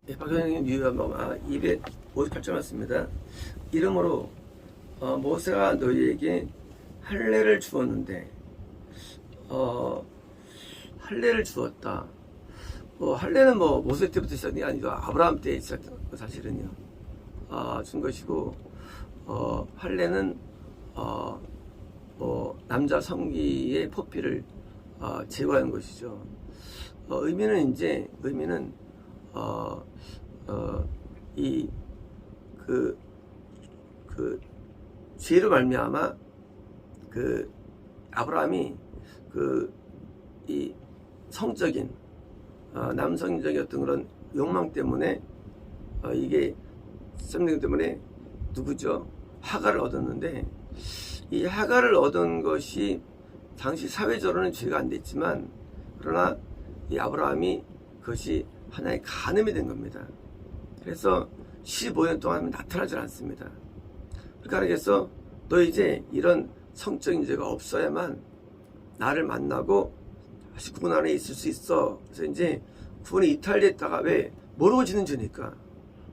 네, 박현영님 유효한번 258점 맞습니다. 이러므로 모세가 너희에게 할례를 주었는데 할례를 주었다. 할례는 모세 때부터 시작이 아니고 아브라함 때 시작된 거 사실은요. 준 것이고 할례는 남자 성기의 포피를 제거하는 것이죠. 의미는 죄로 말미암아 아브라함이 이 성적인 남성적인 어떤 그런 욕망 때문에 이게 썸네일 때문에 누구죠? 하가를 얻었는데 이 하가를 얻은 것이 당시 사회적으로는 죄가 안 됐지만 그러나 이 아브라함이 그것이 하나의 간음이 된 겁니다. 그래서 15년 동안 나타나질 않습니다. 그러니까 하나님께서 너 이제 이런 성적인 죄가 없어야만 나를 만나고 다시 구원 안에 있을 수 있어. 그래서 이제 구원이 이탈됐다가 왜 모르고 짓는 죄니까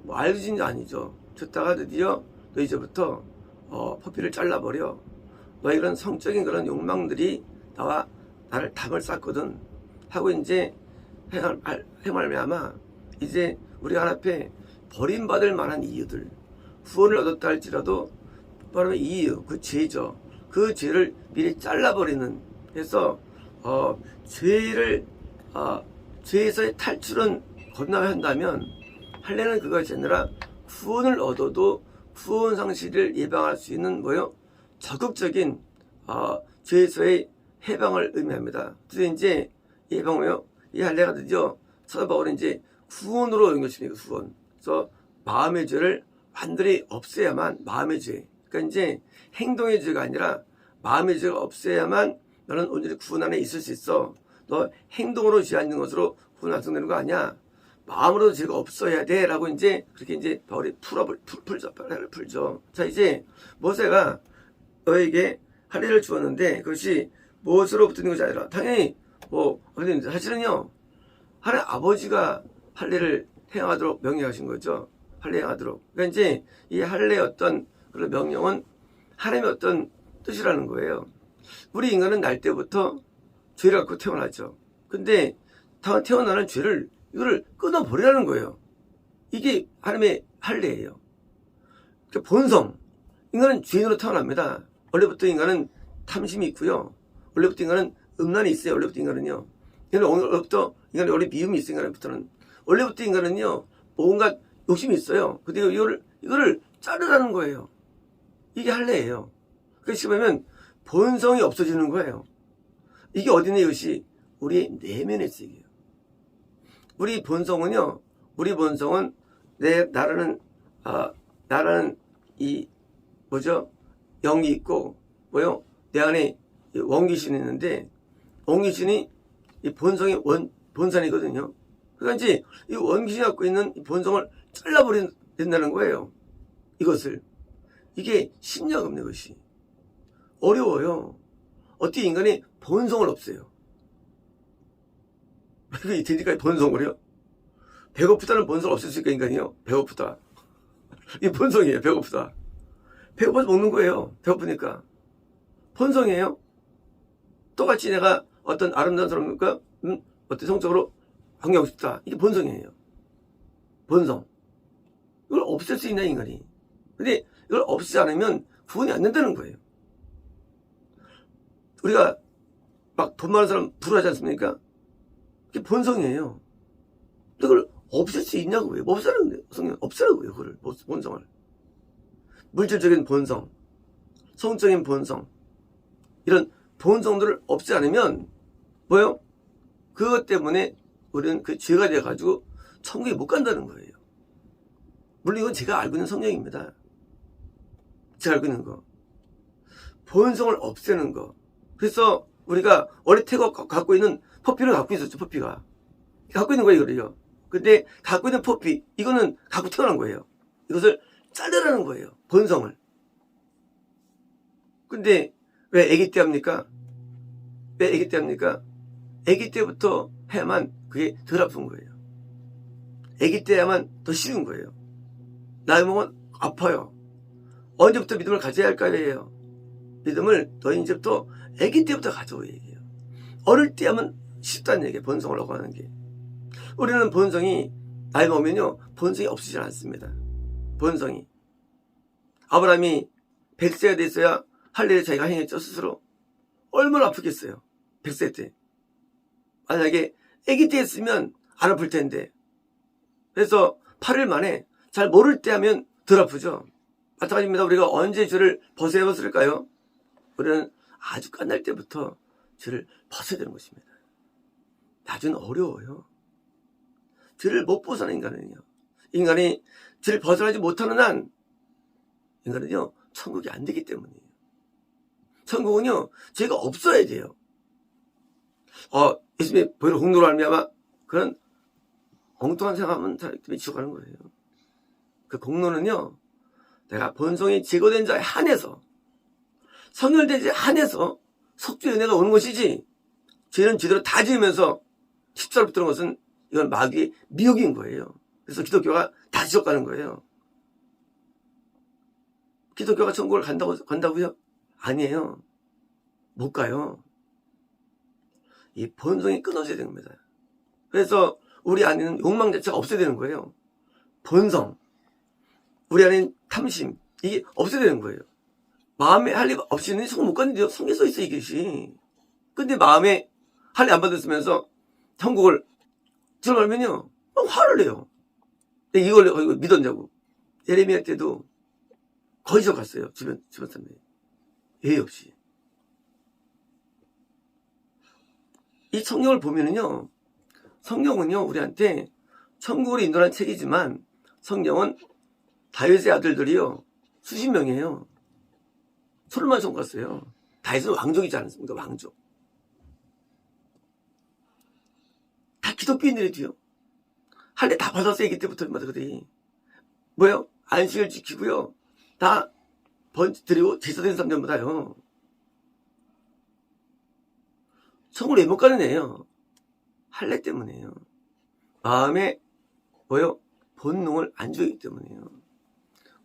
알고 짓는 게 아니죠. 듣다가 드디어 너 이제부터 포피를 잘라버려. 너 이런 성적인 그런 욕망들이 나를 담을 쌓거든 하고 이제 행할매아마 이제 우리가 앞에 버림받을 만한 이유들 구원을 얻었다 할지라도 바로 이유 그 죄죠. 그 죄를 미리 잘라버리는. 그래서 죄에서의 탈출은 건너야 한다면 할례는 그것이 아니라 구원을 얻어도 구원 상실을 예방할 수 있는 적극적인 죄에서의 해방을 의미합니다. 그래서 이제 예방이요. 이 할례가 드디어 사도 바울은 이제 구원으로 연결시킵니다. 구원. 그래서 마음의 죄를 완전히 없애야만 마음의 죄. 그러니까 이제 행동의 죄가 아니라 마음의 죄가 없애야만 너는 온전히 구원 안에 있을 수 있어. 너 행동으로 죄 짓는 것으로 구원 완성되는 거 아니야. 마음으로도 죄가 없어야 돼. 라고 이제 그렇게 이제 바울이 풀죠. 자, 이제 모세가 너에게 할례를 주었는데 그것이 무엇으로부터 있는 것이 아니라 당연히 사실은요. 하나님 아버지가 할례를 행하도록 명령하신 거죠. 할례 행하도록. 그러니까 이제 이 할례의 어떤 그런 명령은 하나님의 어떤 뜻이라는 거예요. 우리 인간은 날 때부터 죄를 갖고 태어나죠. 근데 태어나는 죄를 이거를 끊어버리라는 거예요. 이게 하나님의 할례예요. 그러니까 본성. 인간은 죄인으로 태어납니다. 원래부터 인간은 탐심이 있고요. 원래부터 인간은 음란이 있어요. 원래부터 인간은요. 원래부터 인간이 원래 미움이 있어요. 인간부터는. 원래부터 인간은요. 뭔가 욕심이 있어요. 근데 이거를 자르라는 거예요. 이게 할례예요. 그러니까 보면 본성이 없어지는 거예요. 이게 어디 있는 이것이 우리 내면에 있어요. 우리 본성은 나라는 영이 있고 내 안에 원귀신이 있는데 원귀신이 이 본성이 본산이거든요. 그러니까 이제 이 원귀신이 갖고 있는 이 본성을 잘라버린다는 거예요. 이게 쉽냐 겁니다. 이것이 어려워요. 어떻게 인간이 본성을 없애요? 왜 되니까 본성을요? 배고프다는 본성을 없앨 수 있을까 인간이요? 배고프다. 이게 본성이에요. 배고프다. 배고파서 먹는 거예요. 배고프니까. 본성이에요. 똑같이 내가 어떤 아름다운 사람과 어떤 성적으로 관계하고 싶다. 이게 본성이에요. 본성. 이걸 없앨 수 있나 인간이. 근데 이걸 없애지 않으면 구원이 안 된다는 거예요. 우리가 막 돈 많은 사람 부러워하지 않습니까? 그게 본성이에요. 근데 그걸 없앨 수 있냐고요. 없애라고요. 성경 없애라고요. 그걸 본성을. 물질적인 본성, 성적인 본성, 이런 본성들을 없애지 않으면 그것 때문에 우리는 그 죄가 돼가지고 천국에 못 간다는 거예요. 물론 이건 제가 알고 있는 성경입니다. 제가 알고 있는 거. 본성을 없애는 거. 그래서 우리가 원래 태가 갖고 있는 포피를 갖고 있었죠. 포피가 갖고 있는 거예요. 이거를요. 근데 갖고 있는 포피 이거는 갖고 태어난 거예요. 이것을 자르라는 거예요. 본성을. 근데 왜 아기 때 합니까? 왜 아기 때 합니까? 아기 때부터 해야만 그게 덜 아픈 거예요. 아기 때야만 더 쉬운 거예요. 나이 먹으면 아파요. 언제부터 믿음을 가져야 할까요? 믿음을 너희 이제부터 아기 때부터 가져오야 해요. 어릴 때 하면 쉽다는 얘기예요. 본성을 얻어가는 게. 우리는 본성이 나이 먹으면요, 본성이 없어지지 않습니다. 본성이. 아브라함이 100세가 됐어야 할례를 자기가 행했죠, 스스로. 얼마나 아프겠어요, 100세 때. 만약에 아기 때 했으면 안 아플 텐데. 그래서 8일 만에 잘 모를 때 하면 덜 아프죠. 마찬가지입니다. 우리가 언제 죄를 벗어야 벗을까요? 우리는 아주 끝날 때부터 죄를 벗어야 되는 것입니다. 나중엔 어려워요. 죄를 못 벗어나는 인간은요. 인간이 죄를 벗어나지 못하는 한 인간은요, 천국이 안 되기 때문이에요. 천국은요, 죄가 없어야 돼요. 예수님이 보이는 공로로 말미암아 그런 엉뚱한 생각하면 사람이 지옥 가는 거예요. 그 공로는요, 내가 본성이 제거된 자에 한해서, 성결된 자에 한해서 속죄의 은혜가 오는 것이지, 죄는 제대로 다 지으면서 십자가를 붙드는 것은 이건 마귀의 미혹인 거예요. 그래서 기독교가 다 지옥 가는 거예요. 기독교가 천국을 간다고요? 아니에요. 못 가요. 이 본성이 끊어져야 되는 겁니다. 그래서 우리 안에는 욕망 자체가 없어야 되는 거예요. 본성, 우리 안에 탐심, 이게 없어야 되는 거예요. 마음에 할례 없이는 천국 못 가는데요. 성경에 써 있어요, 이것이. 근데 마음에 할례 안 받았으면서 천국을 들어가면요, 화를 내요. 이걸 믿었냐고. 예레미야 때도 거기서 갔어요. 주변 사람들이. 예의 없이. 이 성경을 보면은요, 성경은요, 우리한테 천국으로 인도하는 책이지만, 성경은 다윗의 아들들이요, 수십 명이에요. 솔로몬 성 갔어요. 다윗은 왕족이지 않습니까? 왕족. 다 기독교인들이지요. 할례 다 받았어요. 아기 때부터 그들이. 뭐요? 안식을 지키고요. 다 드리고 제사된 사람 전부 다요. 천국을 왜 못 가는 애예요? 할례 때문이에요. 마음에 뭐요? 본능을 안 주기 때문이에요.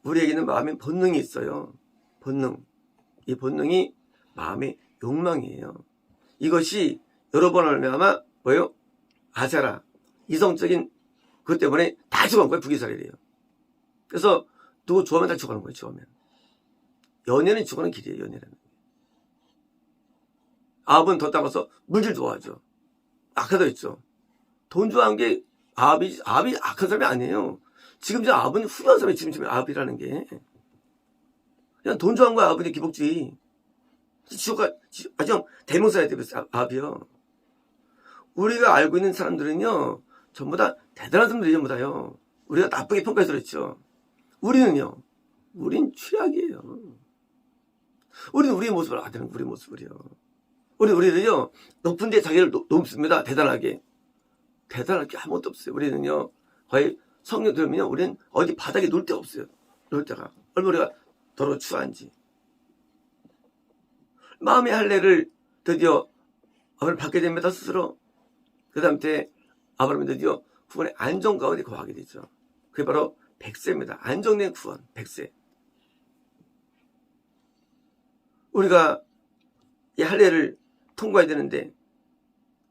우리에게는 마음에 본능이 있어요. 본능. 이 본능이 마음의 욕망이에요. 이것이 여러 번 하면 뭐요? 아세라, 이성적인 그것 때문에 다 죽어간 거예요. 불기사리래요. 그래서 누구 좋아하면 다 죽어가는 거예요. 좋아하면. 연애는 죽어가는 길이에요. 연애라는 게. 아합은 더 따가서 물질 좋아하죠. 악하다 했죠. 돈 좋아하는 게 아합이 악한 사람이 아니에요. 지금 저 아합은 훌륭한 사람이 지금 아합이라는 게. 그냥 돈 좋아하는 거야. 아합은 기복주의. 지옥가 아주 대명사야 돼. 아합이요. 우리가 알고 있는 사람들은요, 전부 다 대단한 사람들이 전부 다요. 우리가 나쁘게 평가해서 그랬죠. 우리는요, 우린 최악이에요. 우리는 우리의 모습을 아는 우리 모습을요. 우리는요, 높은 데 자기를 높습니다. 대단하게. 대단할 게 아무것도 없어요. 우리는요, 거의 성령 들으면요, 우리는 어디 바닥에 놀 데가 없어요. 놀 데가. 얼마나 우리가 더러 추한지. 마음의 할례를 드디어 아브라함을 받게 됩니다. 스스로. 그 다음 때 아브라함이 드디어 구원의 안정 가운데 거하게 되죠. 그게 바로 100세입니다. 안정된 구원, 100세. 우리가 이 할례를 통과해야 되는데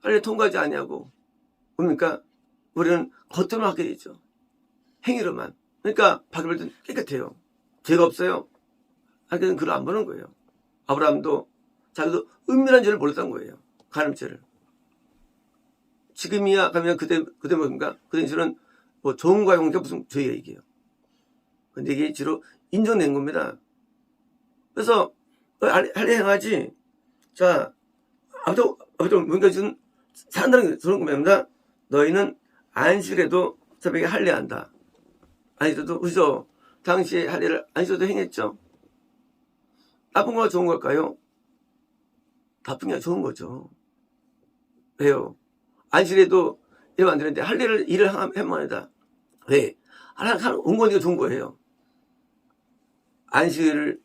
할례 통과하지 아니하고 뭡니까? 우리는 겉으로만 하게 되죠. 행위로만. 그러니까 바벨은 깨끗해요. 죄가 없어요. 하기는 글을 안 보는 거예요. 아브라함도 자기도 은밀한 죄를 몰랐던 거예요. 간음죄를. 지금이야 가면 그때 뭡니까? 그때 저는 뭐 좋은 거야 공짜 무슨 죄야 이게요. 근데 이게 주로 인정된 겁니다. 그래서 할례 행하지. 자, 아무튼 뭔가 좀 산다는 그런 겁니다. 너희는 안식에도 새벽에 할례한다. 아니셔도 그죠? 당시에 할례를 아니셔도 행했죠. 나쁜 거가 좋은 걸까요? 나쁜 게 좋은 거죠. 왜요? 안식에도 이러면 안 되는데 할례를 일을 하면 하다. 왜? 하나 온 거니까 좋은 거예요. 안식을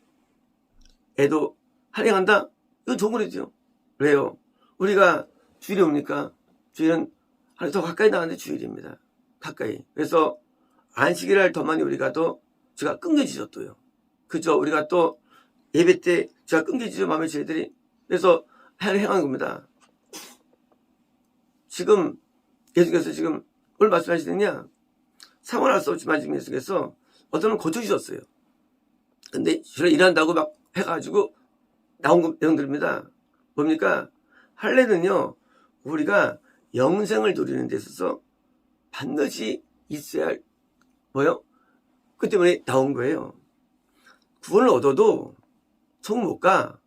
애도 할례한다? 이건 좋은 거죠. 왜요? 우리가 주일이 옵니까? 주일은 하나 더 가까이 나가는데 주일입니다. 가까이. 그래서 안식일날 더 많이 우리가 또 제가 끊겨지죠 또요. 그죠? 우리가 또 예배 때 제가 끊겨지죠 마음의 죄들이. 그래서 행한 겁니다. 지금 예수께서 지금 뭘 말씀하시느냐? 상황을 알 수 없지만 지금 예수께서 어떤 분 고쳐주셨어요. 근데 저를 일한다고 막 해가지고 나온 내용들입니다. 뭡니까? 할례는요, 우리가 영생을 누리는 데 있어서 반드시 있어야 할, 뭐요? 그 때문에 나온 거예요. 구원을 얻어도 천국 못 가.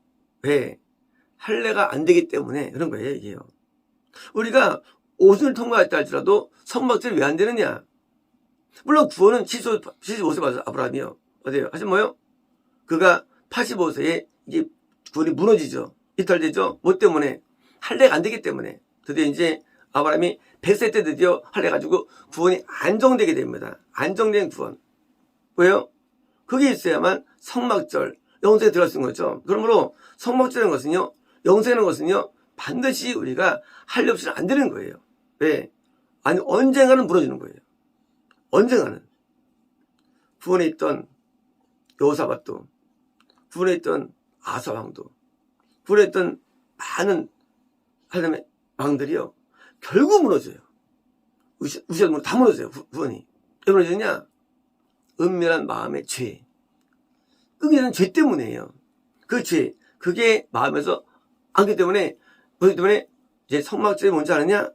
왜? 할례가 안 되기 때문에 그런 거예요, 이게요. 우리가 오순을 통과했다 할지라도 성막절이 왜 안 되느냐? 물론 구원은 75세 받아서 아브라함이요. 어때요? 하지만 뭐요? 그가 85세에 이게 구원이 무너지죠. 이탈되죠. 뭐 때문에? 할례가 안 되기 때문에. 드디어 이제 아브라함이 100세 때 드디어 할례 가지고 구원이 안정되게 됩니다. 안정된 구원. 왜요? 그게 있어야만 성막절, 영생에 들어갈 수 있는 거죠. 그러므로 성막절이라는 것은요, 영생이라는 것은요, 반드시 우리가 할례 없이는 안 되는 거예요. 왜? 아니, 언젠가는 무너지는 거예요. 언젠가는. 구원에 있던 여호사밧도, 구원에 있던 아사왕도, 구원에 있던 많은 하나님의 왕들이요, 결국 무너져요. 우시아도 다 무너져요, 구원이. 왜 무너지느냐? 은밀한 마음의 죄. 끊기는 죄 때문이에요. 그 죄, 그게 마음에서 안기 때문에, 그렇기 때문에 이제 성막절이 뭔지 아느냐?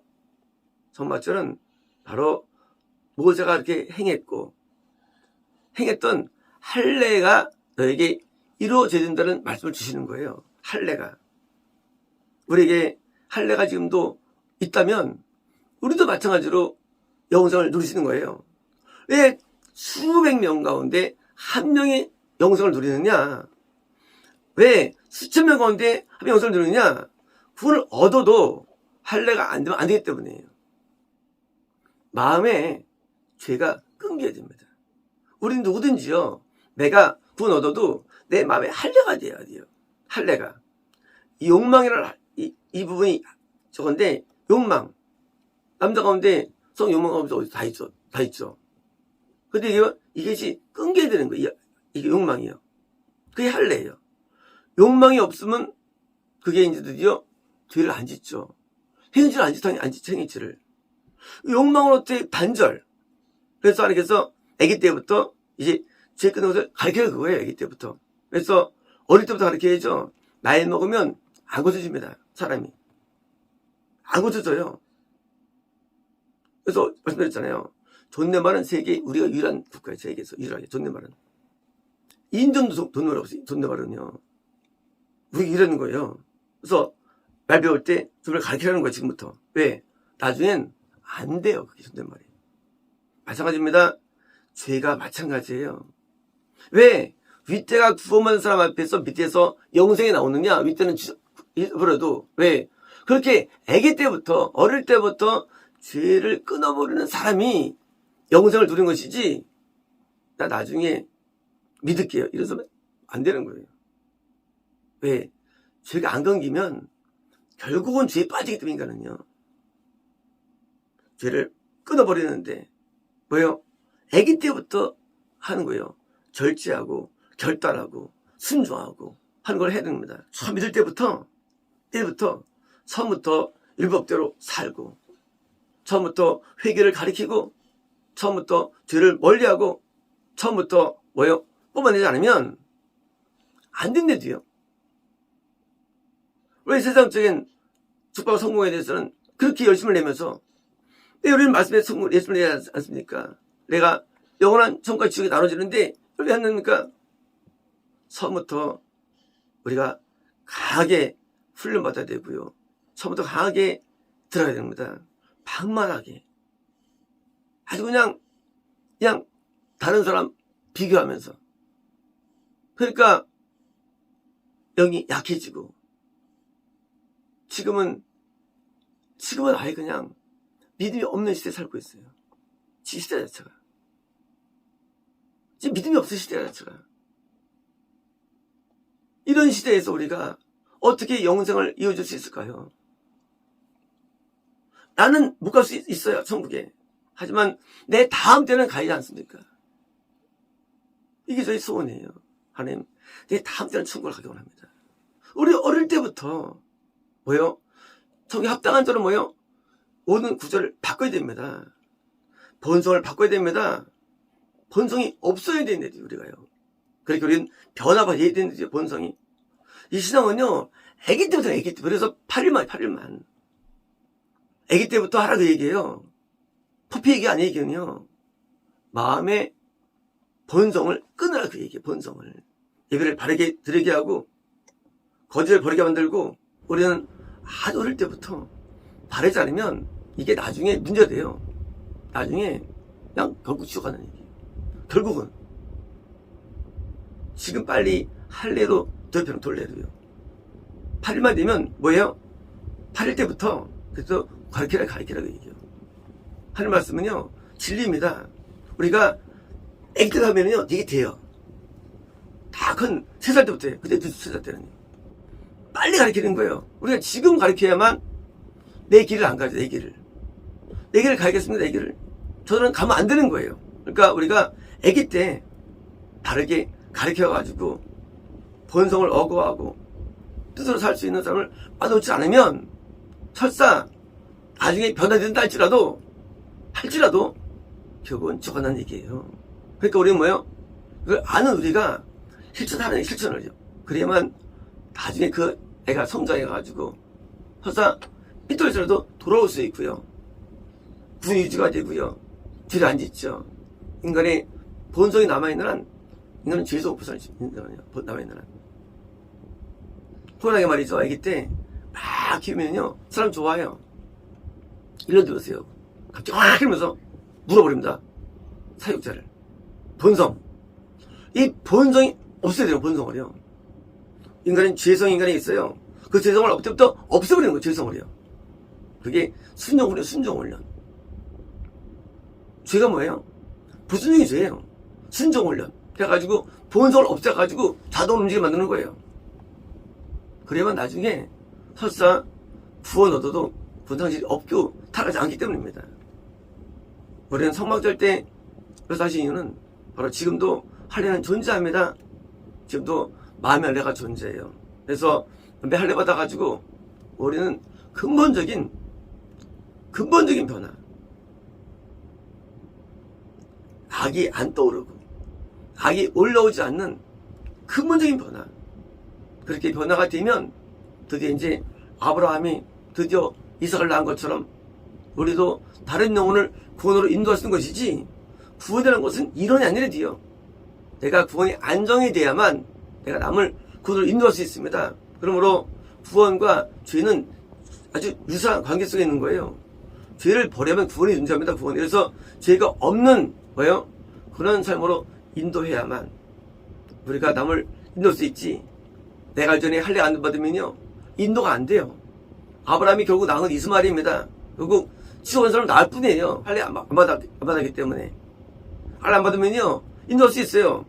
성막절은 바로 모세가 이렇게 행했던 할례가 너에게 이루어져야 된다는 말씀을 주시는 거예요. 할례가. 우리에게 할례가 지금도 있다면 우리도 마찬가지로 영생을 누리시는 거예요. 왜 수백 명 가운데 한 명이 영생을 누리느냐? 왜 수천 명 가운데 한 명이 영생을 누리느냐? 구원을 얻어도 할례가 안 되면 안 되기 때문이에요. 마음에 죄가 끊겨야 됩니다. 우리는 누구든지요, 내가 구원 얻어도 내 마음에 할례가 돼야 돼요. 할례가. 이 욕망이라는 이 부분이 저건데, 욕망. 남자 가운데 성 욕망 가운데 어디 다 있죠. 근데 이것이 끊겨야 되는 거예요. 이게 욕망이요. 그게 할례예요. 욕망이 없으면 그게 이제 드디어 죄를 안 짓죠. 행위를 안 짓죠, 행위를. 욕망을 어떻게 반절. 그래서 하나님께서 아기 때부터 이제 죄 끊는 것을 가르쳐요, 그거예요, 아기 때부터. 그래서 어릴 때부터 가르쳐야죠. 나이 먹으면 안 고쳐집니다, 사람이. 안 고쳐져요. 그래서 말씀드렸잖아요. 존댓말은 세계 우리가 유일한 국가예요, 세계에서 유일하게 존댓말은. 인전도 존댓말 없어요, 존댓말은요. 우리가 유일한 거예요. 그래서 말 배울 때 존댓말 가르치라는 거예요, 지금부터. 왜? 나중엔 안 돼요, 그게 존댓말이. 마찬가지입니다. 죄가 마찬가지예요. 왜? 윗대가 구원받은 사람 앞에서 밑에서 영생이 나오느냐? 윗대는 버려도. 왜? 그렇게 아기 때부터, 어릴 때부터 죄를 끊어버리는 사람이 영생을 누리는 것이지, 나 나중에 믿을게요, 이래서 안 되는 거예요. 왜? 죄가 안 끊기면 결국은 죄에 빠지기 때문에 인간은요, 죄를 끊어버리는데 뭐예요? 아기 때부터 하는 거예요. 절제하고 결단하고 순종하고 하는 걸 해야 됩니다. 처음 믿을 때부터 처음부터 율법대로 살고, 처음부터 회개를 가리키고, 처음부터 죄를 멀리하고, 처음부터 뭐예요? 뽑아내지 않으면 안 된대도요. 우리 세상적인 축복 성공에 대해서는 그렇게 열심을 내면서, 우리는 말씀에 예수를 내지 않습니까? 내가 영원한 천국과 지옥이 나눠지는데 왜 안 됩니까? 처음부터 우리가 강하게 훈련받아야 되고요. 처음부터 강하게 들어가야 됩니다. 방만하게. 아주 그냥 다른 사람 비교하면서. 그러니까 영이 약해지고, 지금은 아예 그냥 믿음이 없는 시대에 살고 있어요. 시대 자체가. 지금 믿음이 없는 시대 자체가. 이런 시대에서 우리가 어떻게 영생을 이어줄 수 있을까요? 나는 못 갈 수 있어요, 천국에. 하지만 내 다음 때는 가야지 않습니까? 이게 저희 소원이에요. 하나님, 내 다음 때는 천국을 가기 원합니다. 우리 어릴 때부터 뭐요? 성경에 합당한 자로 뭐요? 모든 구절을 바꿔야 됩니다. 본성을 바꿔야 됩니다. 본성이 없어야 되는데 우리가요. 그러니까 우리는 변화받아야 되는데 본성이. 이 신앙은요, 아기 때부터 아기 때. 그래서 8일만. 아기 때부터 하라고 얘기해요. 포피 얘기 아니에요, 이게는요. 마음의 본성을 끊으라 그 얘기예요, 본성을. 예배를 바르게 드리게 하고, 거짓을 버리게 만들고, 우리는 아주 어릴 때부터 바르지 않으면 이게 나중에 문제가 돼요. 나중에 그냥 결국 죽어가는 얘기예요. 결국은. 지금 빨리 할례로 덮여는 돌래로요. 8일만 되면 뭐예요? 8일 때부터 그래서 가르치라고 얘기해요. 하는 말씀은요, 진리입니다. 우리가 애기 때 가면은요, 이게 돼요. 다 큰 3살 때부터 해요. 그때 2살 때는요. 빨리 가르치는 거예요. 우리가 지금 가르쳐야만 내 길을 안 가죠, 내 길을. 내 길을 가야겠습니다, 내 길을. 저는 가면 안 되는 거예요. 그러니까 우리가 애기 때 바르게 가르쳐가지고 본성을 억어하고 뜻으로 살 수 있는 사람을 빠져놓지 않으면 설사 나중에 변화된다 할지라도 결국은 죽어나는 얘기예요. 그러니까 우리는 뭐예요? 그걸 아는 우리가 실천하는 실천을요. 그래야만 나중에 그 애가 성장해가지고 설사 삐뚤어지라도 돌아올 수 있고요. 군 유지가 되고요. 뒤를 안 짓죠. 인간의 본성이 남아있는 한 인간은 죄에서 남아있는 한 호랑이 말이죠. 아기 때 막 키우면요 사람 좋아해요. 1년 들으세요. 갑자기 확 이러면서 물어버립니다. 사육자를. 본성. 이 본성이 없어야 돼요. 본성을요. 인간은 죄성 인간이 있어요. 그 죄성을 그때부터 없애버리는 거예요. 죄성을요. 그게 순종훈련, 순종훈련. 죄가 뭐예요? 불순종이 죄예요. 순종훈련. 해가지고 본성을 없애가지고 자동으로 움직이게 만드는 거예요. 그래야만 나중에 설사 구원 얻어도 본상실이 없고 타락하지 않기 때문입니다. 우리는 성막절 때 그래서 하신 이유는 바로 지금도 할례는 존재합니다. 지금도 마음의 할례가 존재해요. 그래서 매 할례 받아가지고 우리는 근본적인 변화. 악이 안 떠오르고 악이 올라오지 않는 근본적인 변화. 그렇게 변화가 되면 드디어 이제 아브라함이 드디어 이삭을 낳은 것처럼 우리도 다른 영혼을 구원으로 인도할 수 있는 것이지, 구원이라는 것은 이론이 아니래요. 내가 구원이 안정이 돼야만 내가 남을 구원으로 인도할 수 있습니다. 그러므로 구원과 죄는 아주 유사한 관계 속에 있는 거예요. 죄를 버리면 구원이 존재합니다. 구원이. 그래서 죄가 없는 뭐예요? 그런 삶으로 인도해야만 우리가 남을 인도할 수 있지. 내가 전에 할례 안 받으면요 인도가 안 돼요. 아브라함이 결국 낳은 건 이스마엘입니다. 결국 지옥한 사람 낳을 뿐이에요. 할례 안 받았기 때문에. 할례 안 받으면요 인도할 수 있어요.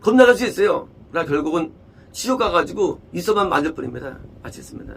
겁나갈 수 있어요. 그러나 결국은 지옥 가가지고 이서만 만들 뿐입니다. 마치겠습니다.